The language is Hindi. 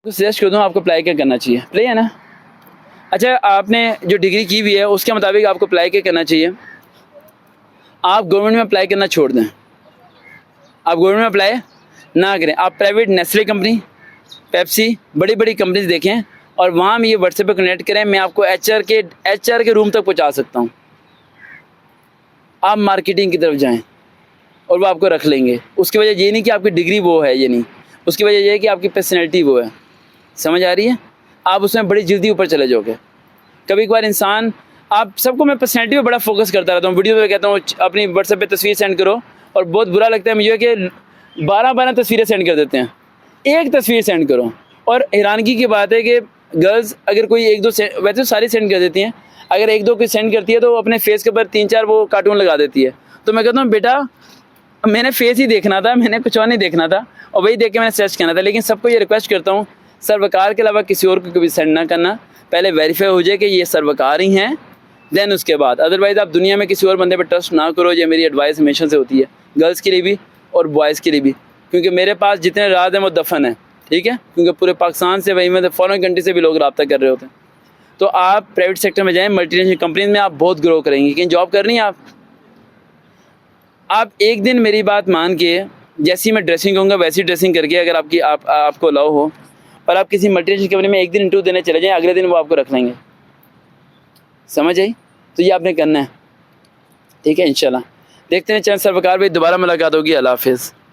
सजेस्ट कर दूँ आपको अप्लाई क्या करना चाहिए, अप्लाई है ना। अच्छा, आपने जो डिग्री की हुई है उसके मुताबिक आपको अप्लाई क्या करना चाहिए। आप गवर्नमेंट में अप्लाई करना छोड़ दें, आप गवर्नमेंट में अप्लाई ना करें, आप प्राइवेट नेस्ले कंपनी, पेप्सी, बड़ी बड़ी कंपनीज देखें और वहाँ में ये व्हाट्सएप पे कनेक्ट करें। मैं आपको एचआर के रूम तक पहुँचा सकता हूँ। आप मार्केटिंग की तरफ जाएँ और वो आपको रख लेंगे। उसकी वजह ये नहीं कि आपकी डिग्री वो है, ये नहीं, उसकी वजह ये है कि आपकी पर्सनैलिटी वो है। समझ आ रही है। आप उसमें बड़ी जल्दी ऊपर चले जाओगे। कभी कभार इंसान, आप सबको मैं पर्सनैलिटी पे बड़ा फोकस करता रहता हूँ, वीडियो पे कहता हूँ अपनी व्हाट्सएप पे तस्वीर सेंड करो, और बहुत बुरा लगता है मुझे कि 12 तस्वीरें सेंड कर देते हैं। एक तस्वीर सेंड करो। और हैरानगी की बात है कि गर्ल्स अगर कोई एक दो वैसे तो सारी सेंड कर देती हैं, अगर एक दो कोई सेंड करती है तो वो अपने फेस के ऊपर 3-4 वो कार्टून लगा देती है। तो मैं कहता हूँ बेटा मैंने फेस ही देखना था, मैंने कुछ और नहीं देखना था, और वही देख के मैंने सर्च करना था। लेकिन सबको ये रिक्वेस्ट करता हूँ, सर्वकार के अलावा किसी और को कभी सेंड ना करना। पहले वेरीफाई हो जाए कि ये सर्वकार ही हैं, देन उसके बाद। अदरवाइज़ आप दुनिया में किसी और बंदे पर ट्रस्ट ना करो। ये मेरी एडवाइस हमेशा से होती है, गर्ल्स के लिए भी और बॉयज़ के लिए भी। क्योंकि मेरे पास जितने राज हैं वो दफन है, ठीक है। क्योंकि पूरे पाकिस्तान से, वही में फॉरेन कंट्री से भी लोग रब्ता कर रहे होते हैं। तो आप प्राइवेट सेक्टर में जाएँ, मल्टीनेशनल कंपनीज में आप बहुत ग्रो करेंगे। लेकिन जॉब करनी है आप एक दिन मेरी बात मान के, जैसी मैं ड्रेसिंग कहूँगा वैसी ड्रेसिंग करके, अगर आपको अलाउ हो, और आप किसी मल्टीनेशनल कंपनी में एक दिन इंटरव्यू देने चले जाएं, अगले दिन वो आपको रख लेंगे। समझ आई। तो ये आपने करना है, ठीक है। इंशाल्लाह देखते हैं चंद सर्वकार भाई, दोबारा मुलाकात होगी। अल्लाह हाफिज़।